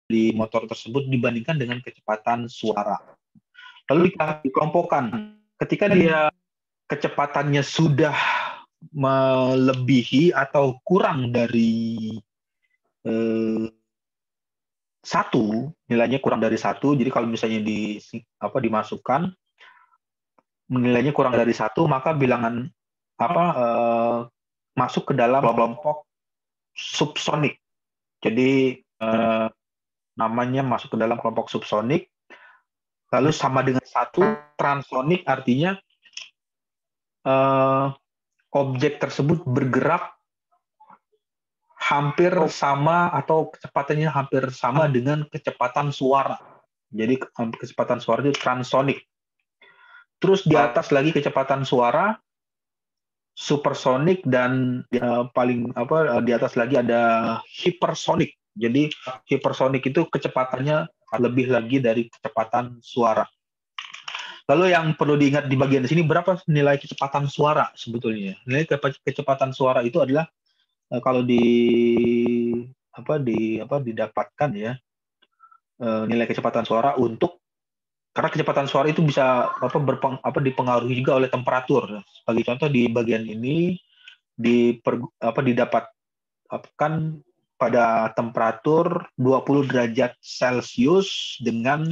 di motor tersebut dibandingkan dengan kecepatan suara. Lalu dikelompokkan. Ketika dia kecepatannya sudah melebihi atau kurang dari satu, nilainya kurang dari satu. Jadi kalau misalnya dimasukkan nilainya kurang dari satu, maka bilangan masuk ke dalam kelompok subsonik. Jadi namanya masuk ke dalam kelompok subsonik. Lalu sama dengan satu, transonik artinya objek tersebut bergerak hampir sama atau kecepatannya hampir sama dengan kecepatan suara. Jadi kecepatan suara itu transonik. Terus di atas lagi kecepatan suara supersonik, dan di atas lagi ada hipersonik. Jadi hipersonik itu kecepatannya lebih lagi dari kecepatan suara. Lalu yang perlu diingat di bagian sini, berapa nilai kecepatan suara sebetulnya? Nilai kecepatan suara itu adalah kalau didapatkan ya, nilai kecepatan suara karena kecepatan suara itu bisa dipengaruhi juga oleh temperatur. Sebagai contoh di bagian ini didapatkan pada temperatur 20 derajat Celcius dengan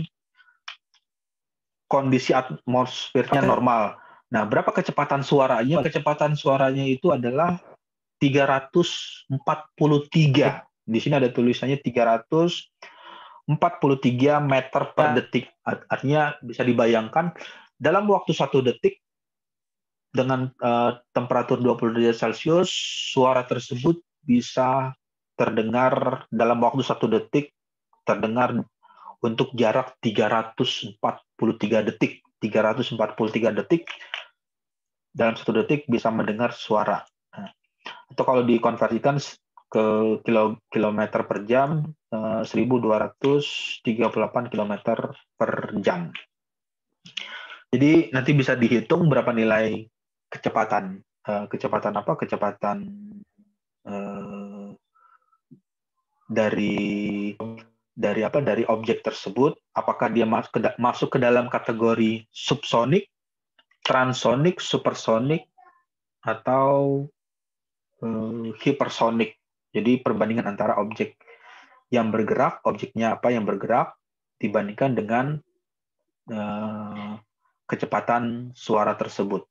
kondisi atmosfernya normal. Nah, berapa kecepatan suaranya? Kecepatan suaranya itu adalah 343. Di sini ada tulisannya 343 meter per detik. Artinya bisa dibayangkan dalam waktu 1 detik dengan temperatur 20 derajat Celcius, suara tersebut bisa terdengar dalam waktu 1 detik, terdengar untuk jarak 343 detik. 343 detik dalam 1 detik bisa mendengar suara. Atau kalau dikonversikan ke kilometer per jam, 1238 kilometer per jam. Jadi nanti bisa dihitung berapa nilai kecepatan dari objek tersebut, apakah dia masuk ke dalam kategori subsonik, transonik, supersonik, atau hipersonik. Jadi perbandingan antara objek yang bergerak, objeknya apa yang bergerak, dibandingkan dengan kecepatan suara tersebut.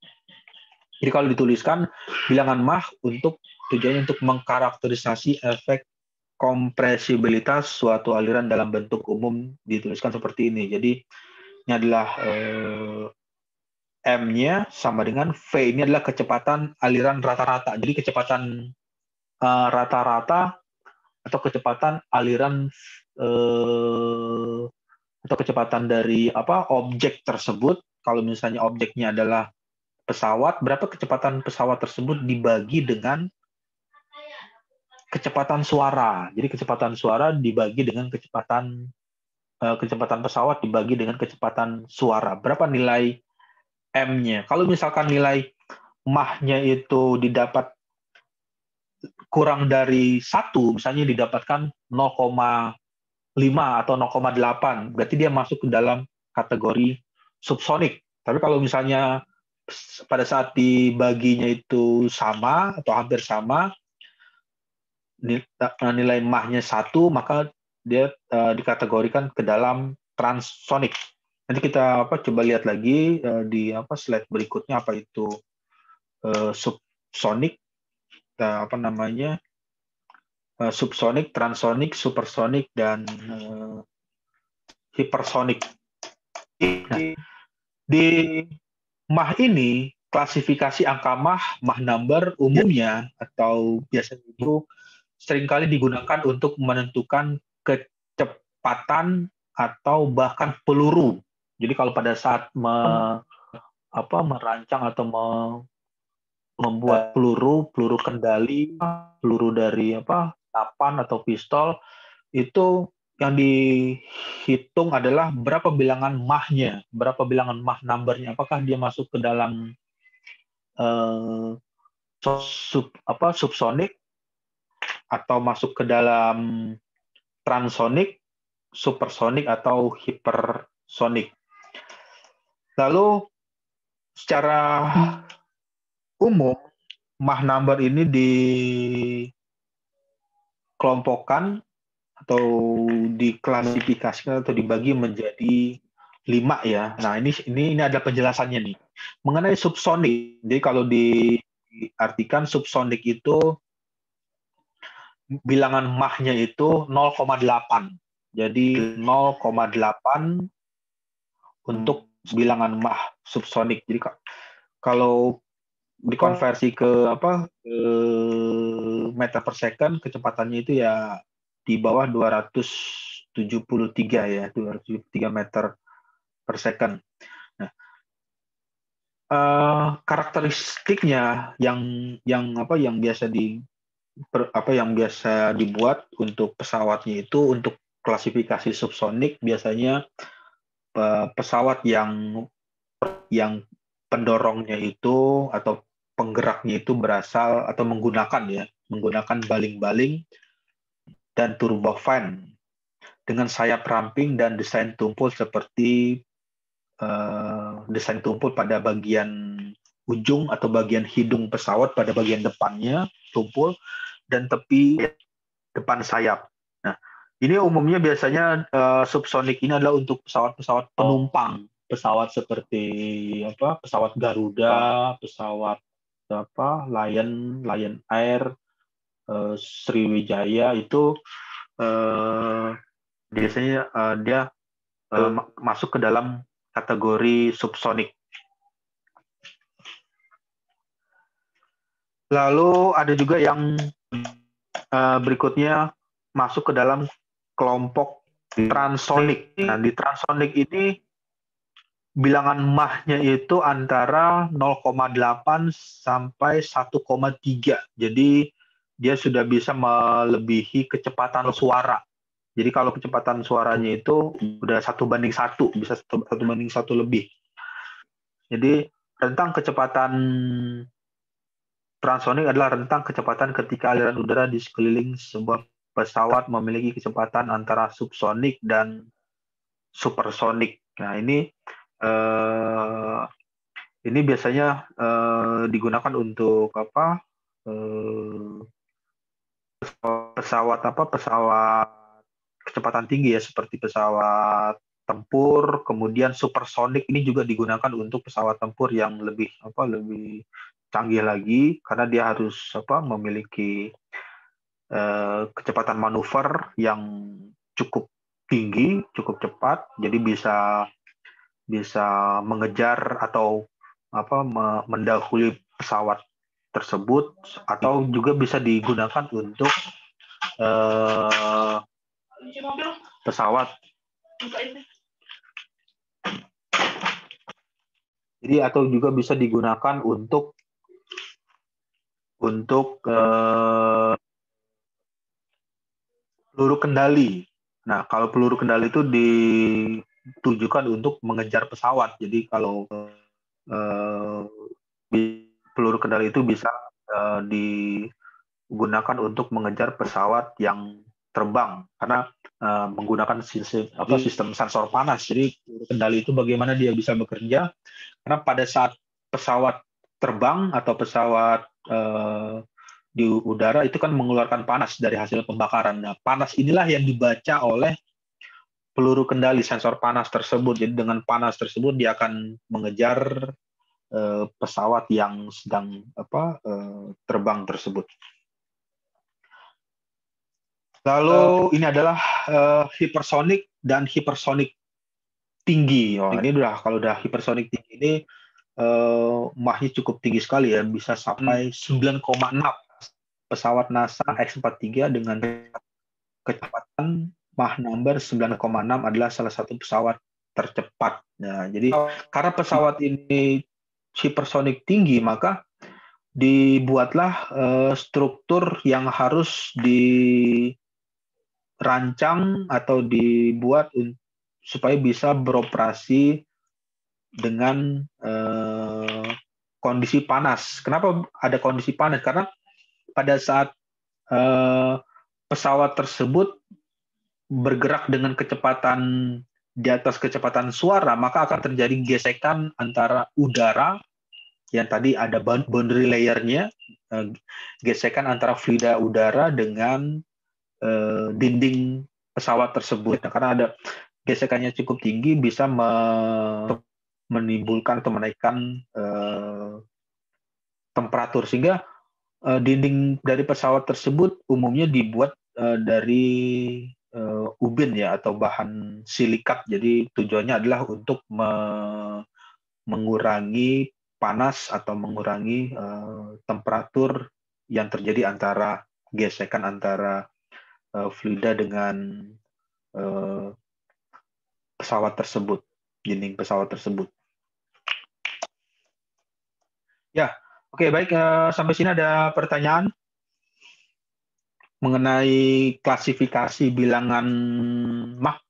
Jadi kalau dituliskan bilangan Mach tujuannya untuk mengkarakterisasi efek kompresibilitas suatu aliran dalam bentuk umum, dituliskan seperti ini. Jadi ini adalah M-nya sama dengan V. Ini adalah kecepatan aliran rata-rata. Jadi kecepatan rata-rata atau kecepatan aliran atau kecepatan dari objek tersebut. Kalau misalnya objeknya adalah pesawat, berapa kecepatan pesawat tersebut dibagi dengan kecepatan suara. Jadi kecepatan suara dibagi dengan kecepatan pesawat dibagi dengan kecepatan suara. Berapa nilai M-nya? Kalau misalkan nilai Mach-nya itu didapat kurang dari 1, misalnya didapatkan 0,5 atau 0,8, berarti dia masuk ke dalam kategori subsonik. Tapi kalau misalnya pada saat dibaginya itu sama atau hampir sama, nilai Mach-nya 1, maka dia dikategorikan ke dalam transsonik. Nanti kita coba lihat lagi di slide berikutnya apa itu subsonik, subsonik, transsonik, supersonik, dan hipersonik. Nah, di Mach ini, klasifikasi angka Mach number umumnya atau biasanya itu seringkali digunakan untuk menentukan kecepatan atau bahkan peluru. Jadi kalau pada saat merancang atau membuat peluru kendali, peluru dari senapan atau pistol, itu yang dihitung adalah berapa bilangan Mach-nya, berapa bilangan Mach number-nya, apakah dia masuk ke dalam subsonik atau masuk ke dalam transsonik supersonik atau hipersonik. Lalu secara umum Mach number ini dikelompokkan atau diklasifikasikan atau dibagi menjadi 5 ya. Nah, ini ada penjelasannya nih. Mengenai subsonik. Jadi kalau diartikan subsonik itu bilangan Mach-nya itu 0,8. Jadi 0,8 untuk bilangan Mach subsonik. Jadi kalau dikonversi ke meter per second, kecepatannya itu ya di bawah 273 ya, 273 meter per second. Nah, karakteristiknya yang biasa dibuat untuk pesawatnya itu untuk klasifikasi subsonik biasanya pesawat yang pendorongnya itu atau penggeraknya itu berasal atau menggunakan baling-baling dan turbofan dengan sayap ramping dan desain tumpul seperti desain tumpul pada bagian ujung atau bagian hidung pesawat pada bagian depannya tumpul dan tepi depan sayap. Nah, ini umumnya biasanya subsonik ini adalah untuk pesawat-pesawat penumpang, pesawat seperti pesawat Garuda, pesawat Lion Air, Sriwijaya itu biasanya dia masuk ke dalam kategori subsonik. Lalu ada juga yang berikutnya masuk ke dalam kelompok transsonik. Nah, di transsonik ini bilangan Mach-nya itu antara 0,8 sampai 1,3. Jadi dia sudah bisa melebihi kecepatan suara. Jadi kalau kecepatan suaranya itu udah 1:1, bisa 1:1 lebih. Jadi rentang kecepatan transsonik adalah rentang kecepatan ketika aliran udara di sekeliling sebuah pesawat memiliki kecepatan antara subsonik dan supersonik. Nah, ini biasanya digunakan untuk pesawat kecepatan tinggi ya, seperti pesawat tempur. Kemudian supersonik ini juga digunakan untuk pesawat tempur yang lebih canggih lagi karena dia harus memiliki kecepatan manuver yang cukup tinggi, cukup cepat, jadi bisa mengejar atau mendahului pesawat tersebut, atau juga bisa digunakan untuk pesawat. Jadi atau juga bisa digunakan untuk peluru kendali. Nah, kalau peluru kendali itu ditujukan untuk mengejar pesawat. Jadi kalau peluru kendali itu bisa digunakan untuk mengejar pesawat yang terbang karena menggunakan sistem sensor panas. Jadi peluru kendali itu bagaimana dia bisa bekerja? Karena pada saat pesawat terbang atau pesawat di udara itu kan mengeluarkan panas dari hasil pembakaran. Nah, panas inilah yang dibaca oleh peluru kendali sensor panas tersebut. Jadi dengan panas tersebut dia akan mengejar pesawat yang sedang terbang tersebut. Lalu ini adalah hipersonik dan hipersonik tinggi. Ini kalau udah hipersonik tinggi ini Mach-nya cukup tinggi sekali ya, bisa sampai 9,6. Pesawat NASA X-43 dengan kecepatan Mach number 9,6 adalah salah satu pesawat tercepat. Nah, jadi karena pesawat ini hipersonik tinggi, maka dibuatlah struktur yang harus dirancang atau dibuat supaya bisa beroperasi dengan kondisi panas. Kenapa ada kondisi panas? Karena pada saat pesawat tersebut bergerak dengan kecepatan di atas kecepatan suara, maka akan terjadi gesekan antara udara yang tadi ada boundary layer-nya, gesekan antara fluida udara dengan dinding pesawat tersebut. Nah, karena ada gesekannya cukup tinggi, bisa menimbulkan atau menaikkan temperatur, sehingga dinding dari pesawat tersebut umumnya dibuat dari ubin ya, atau bahan silikat. Jadi tujuannya adalah untuk mengurangi panas atau mengurangi temperatur yang terjadi antara gesekan antara fluida dengan pesawat tersebut, dinding pesawat tersebut. Ya, oke, baik. Sampai sini ada pertanyaan mengenai klasifikasi bilangan Mach.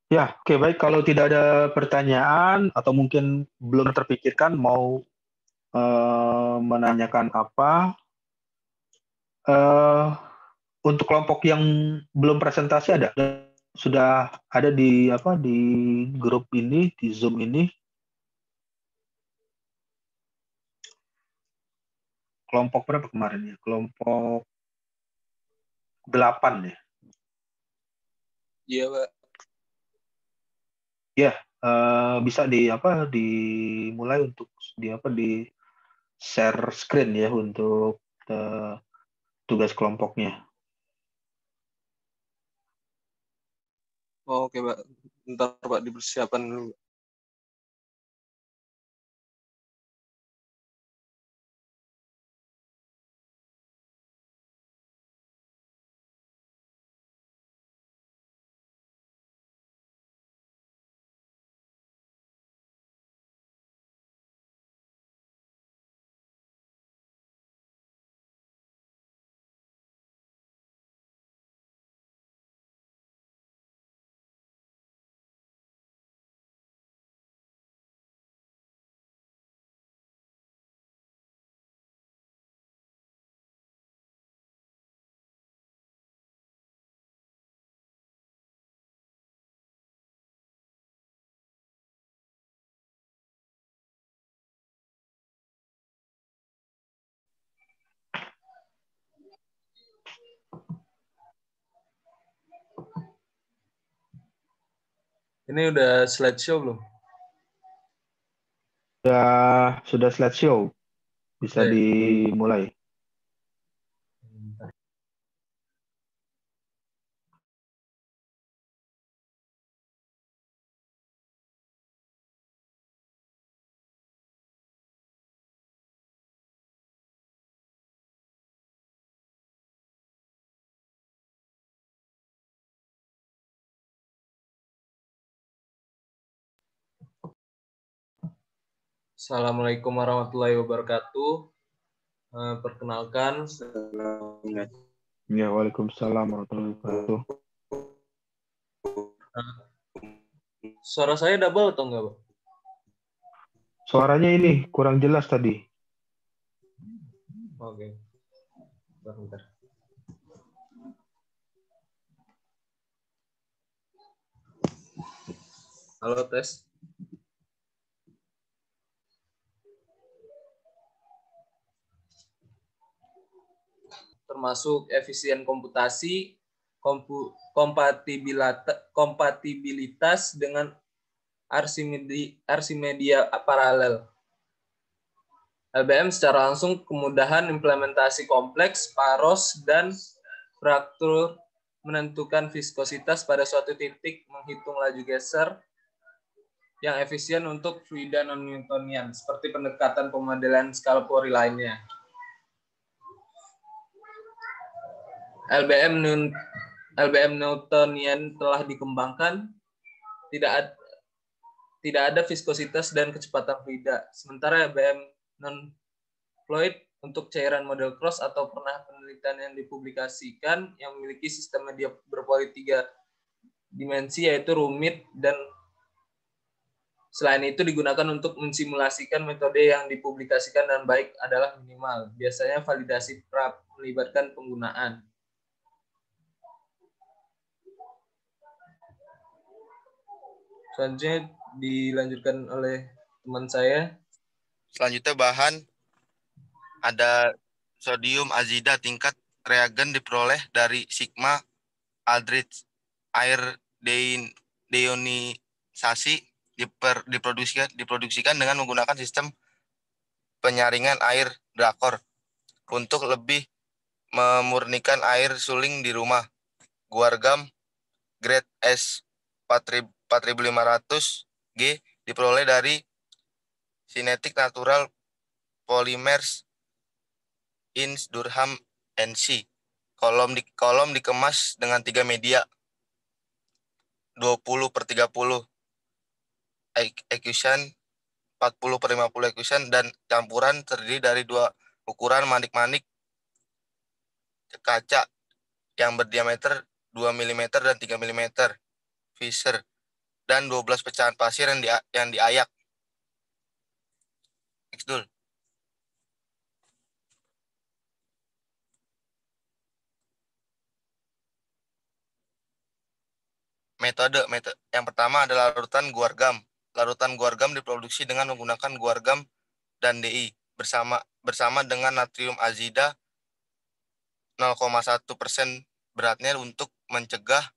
Ya, oke, baik. Kalau tidak ada pertanyaan atau mungkin belum terpikirkan mau menanyakan apa, untuk kelompok yang belum presentasi ada, sudah ada di grup ini, di Zoom ini. Kelompok berapa kemarin ya? Kelompok 8 ya. Iya, Pak. Ya, bisa dimulai untuk di share screen ya untuk tugas kelompoknya. Oh, oke, Pak. Bentar, Pak, dipersiapkan dulu. Ini udah slideshow belum? Sudah slideshow. Bisa dimulai. Assalamualaikum warahmatullahi wabarakatuh. Perkenalkan. Ya, waalaikumsalam warahmatullahi wabarakatuh. Suara saya double atau enggak, Pak? Suaranya ini kurang jelas tadi. Oke. Bentar. Halo, tes. Termasuk efisien komputasi, kompatibilitas dengan Archimedia paralel. LBM secara langsung kemudahan implementasi kompleks, paros, dan fraktur, menentukan viskositas pada suatu titik, menghitung laju geser yang efisien untuk fluida non-Newtonian, seperti pendekatan pemodelan skala Pori lainnya. LBM Newtonian telah dikembangkan, tidak ada viskositas dan kecepatan fluida. Sementara LBM non-fluid untuk cairan model Cross atau pernah penelitian yang dipublikasikan yang memiliki sistem media berpoli 3 dimensi yaitu rumit, dan selain itu digunakan untuk mensimulasikan metode yang dipublikasikan dan baik adalah minimal. Biasanya validasi pra melibatkan penggunaan. Selanjutnya dilanjutkan oleh teman saya. Selanjutnya bahan ada sodium azida, tingkat reagen diperoleh dari sigma aldrich. Air deionisasi diproduksikan dengan menggunakan sistem penyaringan air Drakor untuk lebih memurnikan air suling di rumah. Guargam grade S 4500 G diperoleh dari Kinetic Natural Polymers in Durham NC. Kolom dikemas dengan 3 media 20/30 equation, 40/50 equation, dan campuran terdiri dari 2 ukuran manik-manik kaca yang berdiameter 2 mm dan 3 mm Fisher, dan 12 pecahan pasir yang diayak. Xdul. Metode yang pertama adalah larutan guargam. Larutan guargam diproduksi dengan menggunakan guargam dan DI bersama dengan natrium azida 0,1% beratnya untuk mencegah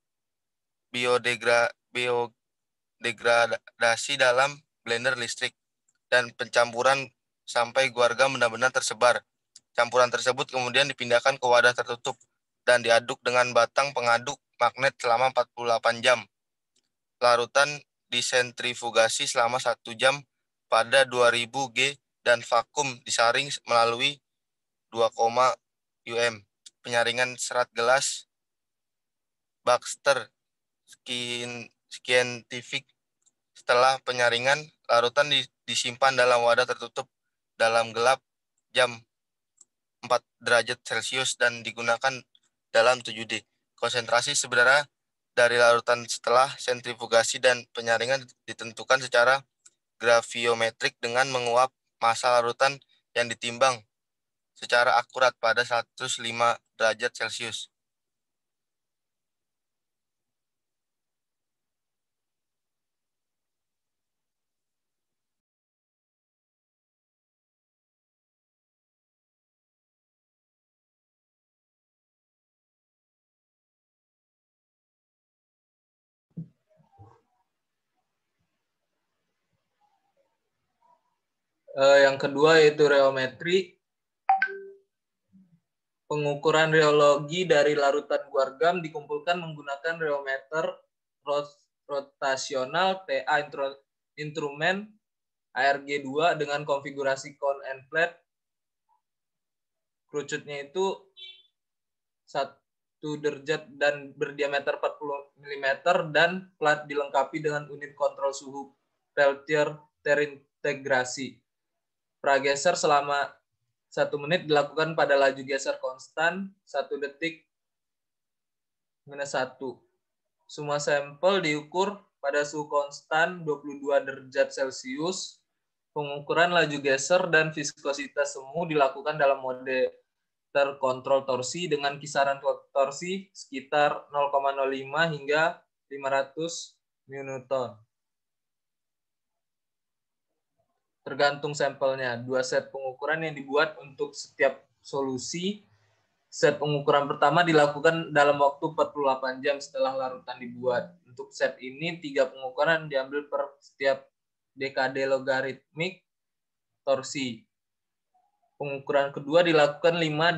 biodegradasi dalam blender listrik dan pencampuran sampai guargam benar-benar tersebar. Campuran tersebut kemudian dipindahkan ke wadah tertutup dan diaduk dengan batang pengaduk magnet selama 48 jam. Larutan disentrifugasi selama 1 jam pada 2000 G dan vakum disaring melalui 2, UM. Penyaringan serat gelas Baxter Scientific. Setelah penyaringan, larutan disimpan dalam wadah tertutup dalam gelap jam 4 derajat Celcius dan digunakan dalam 7D. Konsentrasi sebenarnya dari larutan setelah sentrifugasi dan penyaringan ditentukan secara graviometrik dengan menguap massa larutan yang ditimbang secara akurat pada 105 derajat Celcius. Yang kedua yaitu reometri. Pengukuran reologi dari larutan guargam dikumpulkan menggunakan reometer rotasional TA instrumen ARG2 dengan konfigurasi cone and flat. Kerucutnya itu 1 derajat dan berdiameter 40 mm dan plat dilengkapi dengan unit kontrol suhu Peltier terintegrasi. Prageser selama 1 menit dilakukan pada laju geser konstan 1 detik -1. Semua sampel diukur pada suhu konstan 22 derajat Celcius. Pengukuran laju geser dan viskositas semu dilakukan dalam mode terkontrol torsi dengan kisaran torsi sekitar 0,05 hingga 500 Newton. Tergantung sampelnya. 2 set pengukuran yang dibuat untuk setiap solusi. Set pengukuran pertama dilakukan dalam waktu 48 jam setelah larutan dibuat. Untuk set ini 3 pengukuran diambil per setiap dekade logaritmik torsi. Pengukuran kedua dilakukan 5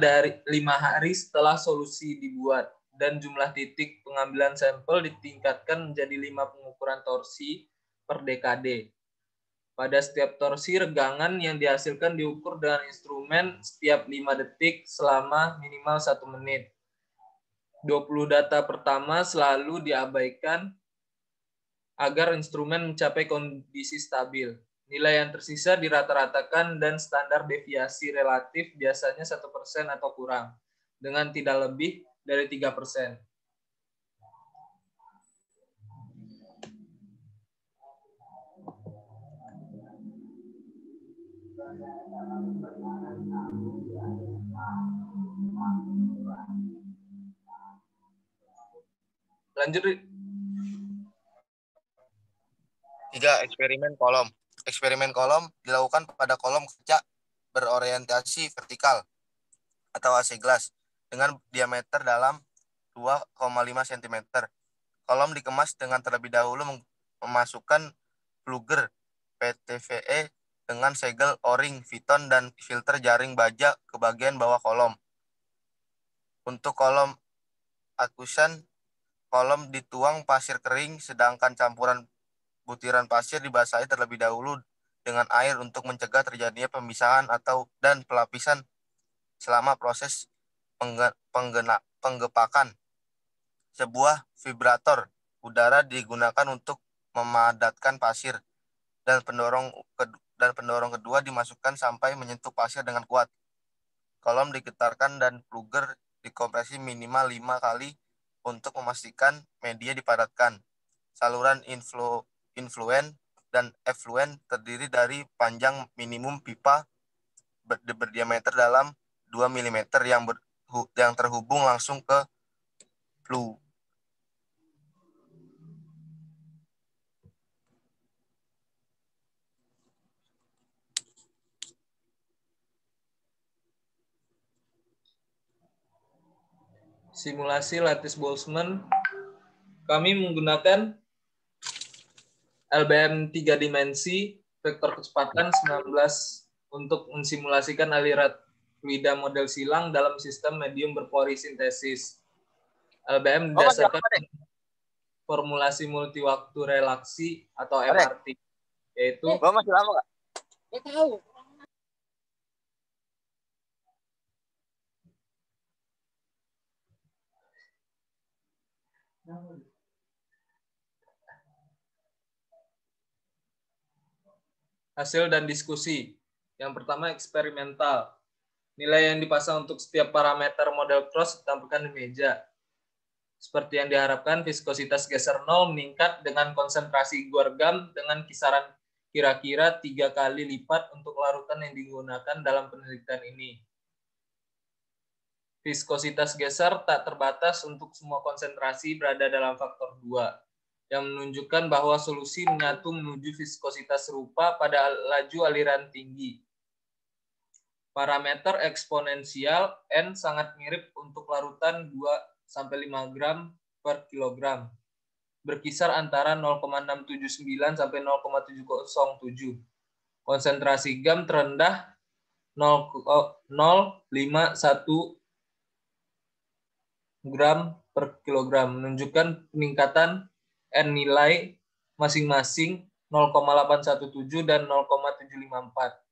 hari setelah solusi dibuat dan jumlah titik pengambilan sampel ditingkatkan menjadi 5 pengukuran torsi per dekade. Pada setiap torsi, regangan yang dihasilkan diukur dengan instrumen setiap 5 detik selama minimal 1 menit. 20 data pertama selalu diabaikan agar instrumen mencapai kondisi stabil. Nilai yang tersisa dirata-ratakan dan standar deviasi relatif biasanya 1% atau kurang, dengan tidak lebih dari 3%. Lanjut, Ri. 3. Eksperimen kolom. Eksperimen kolom dilakukan pada kolom kaca berorientasi vertikal atau AC glass dengan diameter dalam 2,5 cm. Kolom dikemas dengan terlebih dahulu memasukkan pluger PTVE dengan segel O-ring, piton, dan filter jaring baja ke bagian bawah kolom. Untuk kolom akusan, kolom dituang pasir kering, sedangkan campuran butiran pasir dibasahi terlebih dahulu dengan air untuk mencegah terjadinya pemisahan dan pelapisan selama proses penggepakan. Sebuah vibrator udara digunakan untuk memadatkan pasir dan pendorong kedua dimasukkan sampai menyentuh pasir dengan kuat. Kolom digetarkan dan pluger dikompresi minimal 5 kali untuk memastikan media dipadatkan. Saluran influen dan effluen terdiri dari panjang minimum pipa berdiameter dalam 2 mm yang terhubung langsung ke flue. Simulasi lattice Boltzmann. Kami menggunakan LBM 3 dimensi, vektor kecepatan 19 untuk mensimulasikan aliran fluida model silang dalam sistem medium berpori sintesis. LBM didasarkan formulasi multiwaktu relaksi atau MRT, yaitu Masih lama nggak? Ya tahu. hasil dan diskusi. Yang pertama eksperimental. Nilai yang dipasang untuk setiap parameter model cross ditampilkan di meja. Seperti yang diharapkan, viskositas geser 0 meningkat dengan konsentrasi guargam dengan kisaran kira-kira 3 kali lipat untuk larutan yang digunakan dalam penelitian ini. Viskositas geser tak terbatas untuk semua konsentrasi berada dalam faktor 2, yang menunjukkan bahwa solusi menyatu menuju viskositas serupa pada laju aliran tinggi. Parameter eksponensial N sangat mirip untuk larutan 2-5 gram per kilogram, berkisar antara 0,679 sampai 0,707. Konsentrasi gam terendah 0,051 gram per kilogram, menunjukkan peningkatan N nilai masing-masing 0,817 dan 0,754.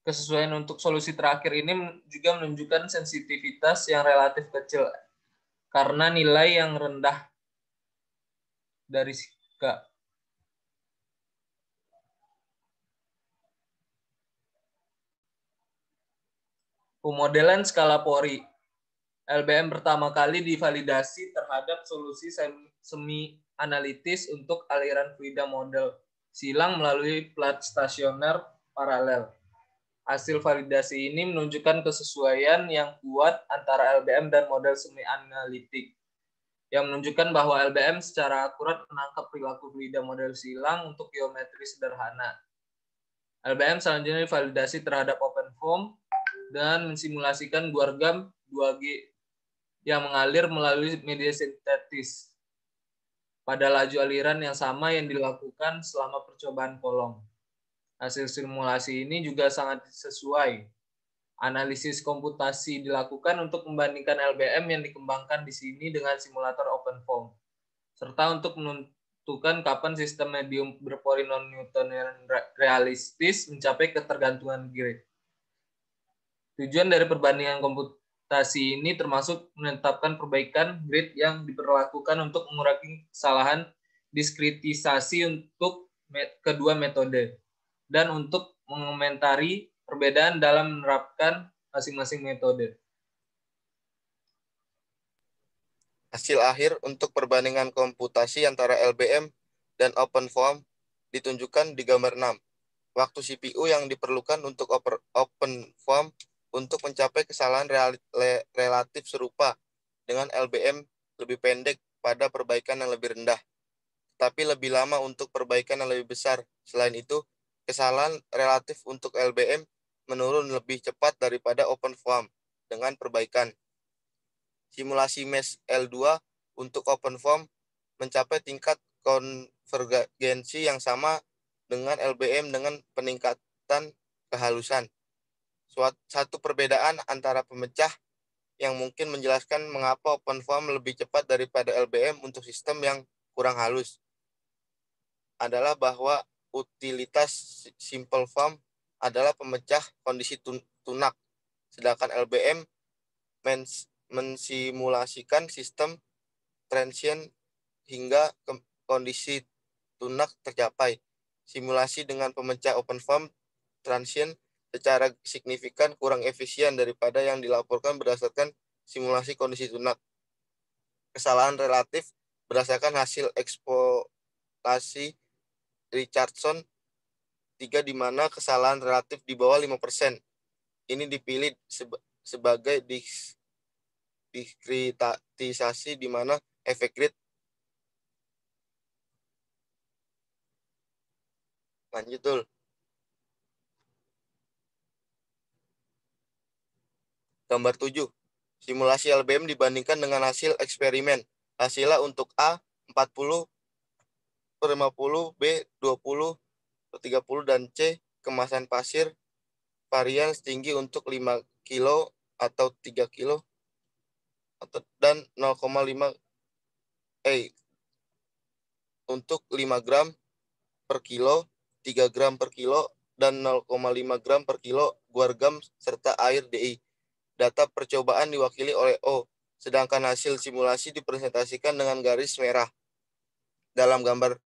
Kesesuaian untuk solusi terakhir ini juga menunjukkan sensitivitas yang relatif kecil karena nilai yang rendah dari K. Pemodelan skala pori. LBM pertama kali divalidasi terhadap solusi semi analitis untuk aliran fluida model silang melalui plat stasioner paralel. Hasil validasi ini menunjukkan kesesuaian yang kuat antara LBM dan model semi analitik, yang menunjukkan bahwa LBM secara akurat menangkap perilaku fluida model silang untuk geometri sederhana. LBM selanjutnya divalidasi terhadap OpenFOAM dan mensimulasikan guargam 2G yang mengalir melalui media sintetis pada laju aliran yang sama yang dilakukan selama percobaan kolom. Hasil simulasi ini juga sangat sesuai. Analisis komputasi dilakukan untuk membandingkan LBM yang dikembangkan di sini dengan simulator OpenFOAM, serta untuk menentukan kapan sistem medium berpori non-Newtonian realistis mencapai ketergantungan grid. Tujuan dari perbandingan komputasi ini termasuk menetapkan perbaikan grid yang diperlakukan untuk mengurangi kesalahan diskritisasi untuk kedua metode, dan untuk mengomentari perbedaan dalam menerapkan masing-masing metode. Hasil akhir untuk perbandingan komputasi antara LBM dan OpenFOAM ditunjukkan di gambar 6. Waktu CPU yang diperlukan untuk OpenFOAM untuk mencapai kesalahan relatif serupa dengan LBM lebih pendek pada perbaikan yang lebih rendah, tapi lebih lama untuk perbaikan yang lebih besar. Selain itu, kesalahan relatif untuk LBM menurun lebih cepat daripada OpenFOAM dengan perbaikan. Simulasi mesh L2 untuk OpenFOAM mencapai tingkat konvergensi yang sama dengan LBM dengan peningkatan kehalusan. Satu perbedaan antara pemecah yang mungkin menjelaskan mengapa OpenFOAM lebih cepat daripada LBM untuk sistem yang kurang halus adalah bahwa utilitas SimpleFOAM adalah pemecah kondisi tunak, sedangkan LBM mensimulasikan sistem transient hingga kondisi tunak tercapai. Simulasi dengan pemecah OpenFOAM transient secara signifikan kurang efisien daripada yang dilaporkan berdasarkan simulasi kondisi tunak. Kesalahan relatif berdasarkan hasil eksploitasi Richardson 3 di mana kesalahan relatif di bawah 5%. Ini dipilih sebagai diskritisasi di mana efek grid. Lanjut, Tul. Gambar 7. Simulasi LBM dibandingkan dengan hasil eksperimen. Hasilnya untuk A 40/50, B 20/30, dan C kemasan pasir varian setinggi untuk 5 kilo atau 3 kilo dan 0,5 untuk 5 gram per kilo, 3 gram per kilo, dan 0,5 gram per kilo guargam serta air DI. Data percobaan diwakili oleh O, sedangkan hasil simulasi dipresentasikan dengan garis merah. Dalam gambar